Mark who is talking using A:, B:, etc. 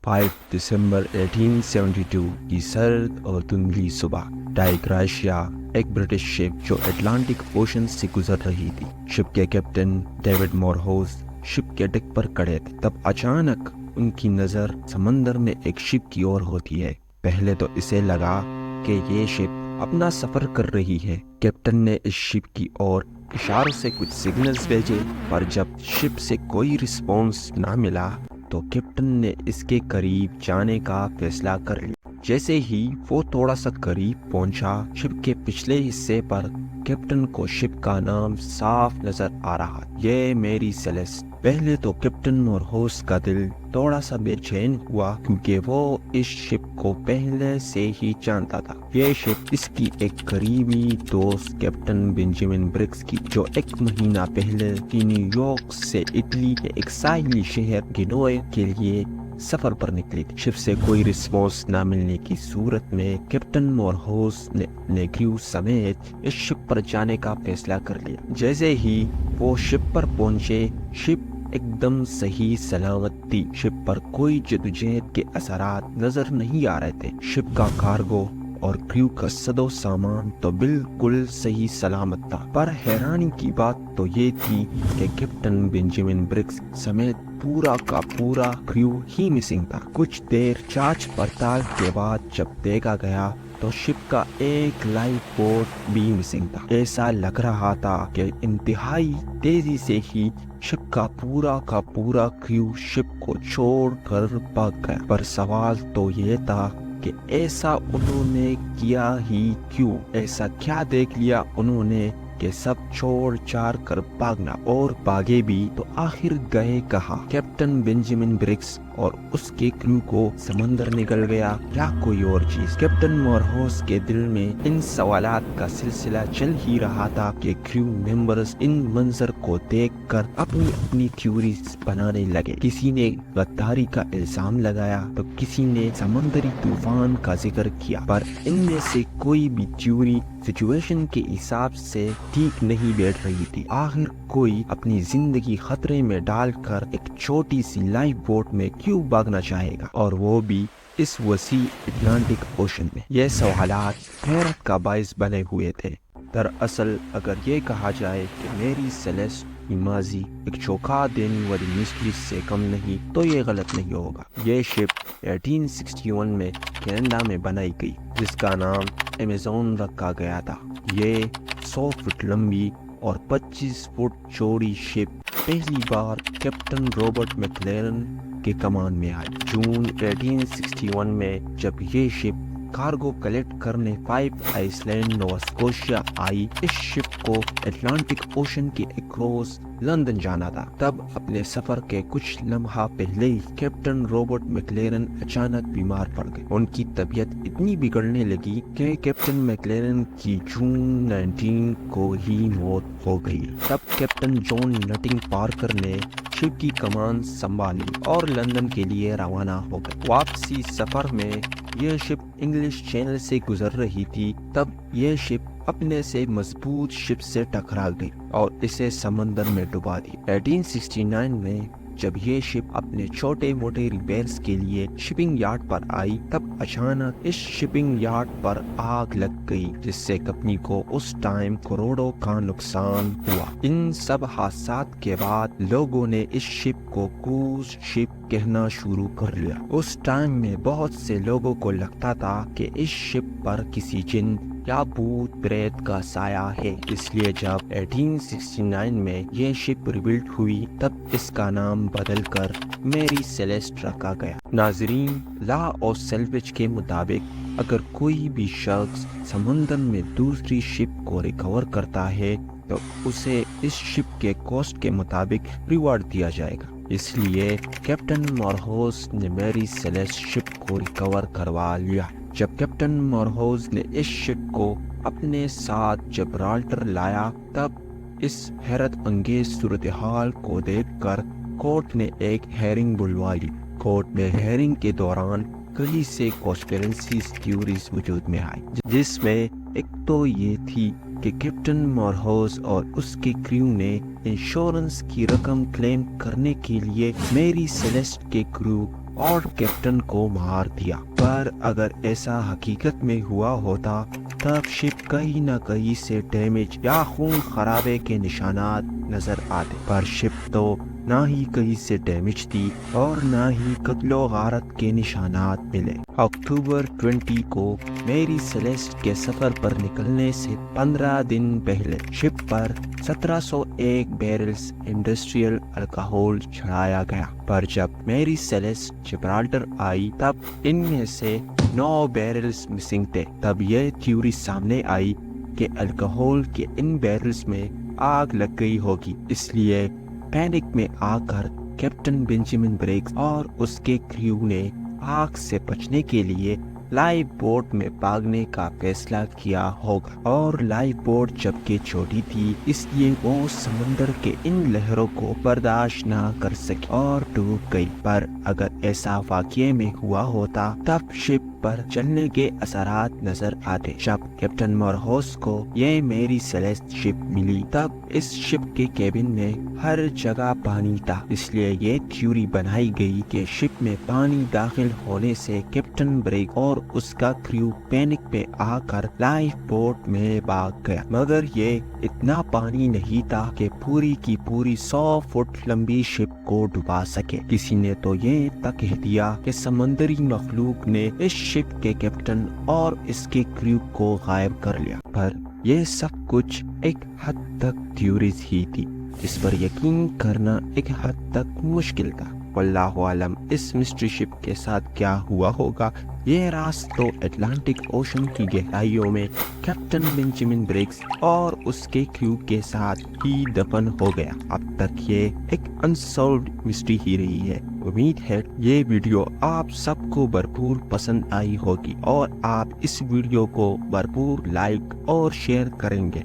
A: 5 دسمبر 1872 کی سرد اور دھندلی صبح ڈائک راشیا ایک برٹش شپ جو اٹلانٹک اوشن سے گزر رہی تھی۔ شپ کے کیپٹن ڈیوڈ مورہوز شپ کے ڈیک پر کھڑے تھے، تب اچانک ان کی نظر سمندر میں ایک شپ کی اور ہوتی ہے۔ پہلے تو اسے لگا کہ یہ شپ اپنا سفر کر رہی ہے۔ کیپٹن نے اس شپ کی اور اشاروں سے کچھ سگنلز بھیجے، پر جب شپ سے کوئی رسپانس نہ ملا تو کیپٹن نے اس کے قریب جانے کا فیصلہ کر لیا۔ جیسے ہی وہ تھوڑا سا قریب پہنچا، شپ کے پچھلے حصے پر کیپٹن کو شپ کا نام صاف نظر آ رہا، یہ میری سیلیسٹ۔ پہلے تو کیپٹن مورہوز کا دل تھوڑا سا بے چین ہوا، کیونکہ وہ اس شپ کو پہلے سے ہی جانتا تھا۔ یہ شپ اس کی ایک قریبی دوست کیپٹن بنجامن برگس کی، جو ایک مہینہ پہلے نیو یارک سے اٹلی کے ایک ساحلی شہر گینوئے کے لیے سفر پر نکلی تھی۔ شپ سے کوئی رسپانس نہ ملنے کی صورت میں کیپٹن مورہوز نے اپنے کریو سمیت اس شپ پر جانے کا فیصلہ کر لیا۔ جیسے ہی وہ شپ پر پہنچے، شپ ایک دم صحیح سلامت تھی۔ شپ پر کوئی جدوجہد کے اثرات نظر نہیں آ رہے تھے۔ شپ کا کارگو اور کریو کا سدو سامان تو بالکل صحیح سلامت تھا، پر حیرانی کی بات تو یہ تھی کہ کیپٹن بنجامن برگس سمیت پورا کا پورا کریو ہی مسنگ تھا۔ کچھ دیر جانچ پڑتال کے بعد جب دیکھا گیا تو شپ کا ایک لائف بوٹ بھی مسنگ تھا۔ ایسا لگ رہا تھا کہ انتہائی تیزی سے ہی شپ کا پورا کریو شپ کو چھوڑ کر بھاگ گیا۔ پر سوال تو یہ تھا کہ ایسا انہوں نے کیا ہی کیوں؟ ایسا کیا دیکھ لیا انہوں نے کہ سب چھوڑ چھاڑ کر بھاگنا؟ اور بھاگے بھی تو آخر گئے کہاں؟ کیپٹن بنجامن برگس اور اس کے کریو کو سمندر نگل گیا یا کوئی اور چیز؟ کیپٹن مورہوز کے دل میں ان سوالات کا سلسلہ چل ہی رہا تھا کہ کریو ممبرز ان منظر کو دیکھ کر اپنی تھیوریز بنانے لگے۔ کسی نے غداری کا الزام لگایا تو کسی نے سمندری طوفان کا ذکر کیا، پر ان میں سے کوئی بھی تھیوری سچویشن کے حساب سے ٹھیک نہیں بیٹھ رہی تھی۔ آخر کوئی اپنی زندگی خطرے میں ڈال کر ایک چھوٹی سی لائف بوٹ میں کیوں بھاگنا چاہے گا، اور وہ بھی اس وسیع اٹلانٹک اوشن میں؟ یہ سوالات حیرت کا باعث بنے ہوئے تھے۔ دراصل اگر یہ کہا جائے کہ میری سیلیسٹ کی ماضی ایک چونکا دینے والی مسٹری سے کم نہیں، تو یہ غلط نہیں ہوگا۔ یہ شپ 1861 میں کینیڈا میں بنائی گئی، جس کا نام ایمیزون رکھا گیا تھا۔ یہ 100 فٹ لمبی اور 25 فٹ چوڑی شپ پہلی بار کیپٹن رابرٹ میکلارن کے کمان میں آئی۔ جون 1861 میں جب یہ شپ کارگو کلیکٹ کرنے 5 آئس لینڈ نووا اسکوشیا آئی، اس شپ کو اٹلانٹک اوشن کے اکراس لندن جانا تھا۔ تب اپنے سفر کے کچھ لمحہ پہلے ہی کیپٹن رابرٹ میکلارن اچانک بیمار پڑ گئے۔ ان کی طبیعت اتنی بگڑنے لگی کہ کیپٹن میکلارن کی جون 19 کو ہی موت ہو گئی۔ تب کیپٹن جان نٹنگ پارکر نے شپ کی کمان سنبھالی اور لندن کے لیے روانہ ہو گئے۔ واپسی سفر میں یہ شپ انگلش چینل سے گزر رہی تھی، تب یہ شپ اپنے سے مضبوط شپ سے ٹکرا گئی اور اسے سمندر میں ڈبا دی۔ 1869 میں جب یہ شپ اپنے چھوٹے موٹے ریپیئرز کے لیے شپنگ یارڈ پر آئی، تب اچانک اس شپنگ یارڈ پر آگ لگ گئی، جس سے کمپنی کو اس ٹائم کروڑوں کا نقصان ہوا۔ ان سب حادثات کے بعد لوگوں نے اس شپ کو کروز شپ کہنا شروع کر لیا۔ اس ٹائم میں بہت سے لوگوں کو لگتا تھا کہ اس شپ پر کسی جن یا بھوت پریت کا سایہ ہے، اس لیے جب 1869 میں یہ شپ ریبلڈ ہوئی، تب اس کا نام بدل کر میری سیلیسٹ رکھا گیا۔ ناظرین، لا آف سیلویج کے مطابق اگر کوئی بھی شخص سمندر میں دوسری شپ کو ریکور کرتا ہے تو اسے اس شپ کے کاسٹ کے مطابق ریوارڈ دیا جائے گا۔ اس لیے کیپٹن مورہوز نے میری سیلیسٹ شپ کو ریکور کروا لیا۔ جب کیپٹن مورہوز نے اس شپ کو اپنے ساتھ جبرالٹر لایا، تب اس حیرت انگیز صورتحال کو دیکھ کر کورٹ نے ایک ہیئرنگ بلوائی۔ کورٹ میں ہیئرنگ کے دوران کئی سے کانسپیرنسیز تھیوریز وجود میں آئی، جس میں ایک تو یہ تھی کہ کیپٹن مورہوز اور اس کے کریو نے انشورنس کی رقم کلیم کرنے کے لیے میری سیلیسٹ کے کریو اور کیپٹن کو مار دیا۔ پر اگر ایسا حقیقت میں ہوا ہوتا تب شپ کہیں نہ کہیں سے ڈیمیج یا خون خرابے کے نشانات نظر آتے، پر شپ تو نہ ہی کہیں سے ڈیمیج تھی اور نہ ہی قتل و غارت کے نشانات ملے۔ اکتوبر 20 کو میری سیلیسٹ کے سفر پر نکلنے سے 15 دن پہلے شپ پر 1701 بیرلز انڈسٹریل الکحول چڑھایا گیا، پر جب میری سیلیسٹ جبرالٹر آئی تب ان میں سے 9 بیرلز مسنگ تھے۔ تب یہ تھیوری سامنے آئی کہ الکحول کے ان بیرلز میں آگ لگ گئی ہوگی، اس لیے پینک میں آ کر کیپٹن بنجامن بریگز اور اس کے کریو نے آگ سے بچنے کے لیے لائف بوٹ میں بھاگنے کا فیصلہ کیا ہوگا، اور لائف بوٹ جبکہ چھوٹی تھی اس لیے وہ سمندر کے ان لہروں کو برداشت نہ کر سکی اور ڈوب گئی۔ پر اگر ایسا واقعے میں ہوا ہوتا تب شپ پر چلنے کے اثرات نظر آتے۔ جب کیپٹن مورہوس کو یہ میری سیلیسٹ شپ ملی تب اس شپ کے کیبن میں ہر جگہ پانی تھا، اس لیے یہ تھیوری بنائی گئی کہ شپ میں پانی داخل ہونے سے کیپٹن بریگ اور اس کا کریو پینک میں آ کر لائف بوٹ میں بھاگ گیا، مگر یہ اتنا پانی نہیں تھا کہ پوری کی پوری 100 فٹ لمبی شپ کو ڈبا سکے۔ کسی نے تو یہ تک کہہ دیا کہ سمندری مخلوق نے اس شپ کے کیپٹن اور اس کے کریو کو غائب کر لیا، پر یہ سب کچھ ایک حد تک تھیوریز ہی تھی، اس پر یقین کرنا ایک حد تک مشکل تھا۔ واللہ عالم اس مسٹری شپ کے ساتھ کیا ہوا ہوگا۔ یہ راز تو اٹلانٹک اوشن کی گہرائیوں میں کیپٹن بنجامن بریگز اور اس کے کریو کے ساتھ ہی دفن ہو گیا۔ اب تک یہ ایک انسالوڈ مسٹری ہی رہی ہے۔ امید ہے یہ ویڈیو آپ سب کو بھرپور پسند آئی ہوگی اور آپ اس ویڈیو کو بھرپور لائک اور شیئر کریں گے۔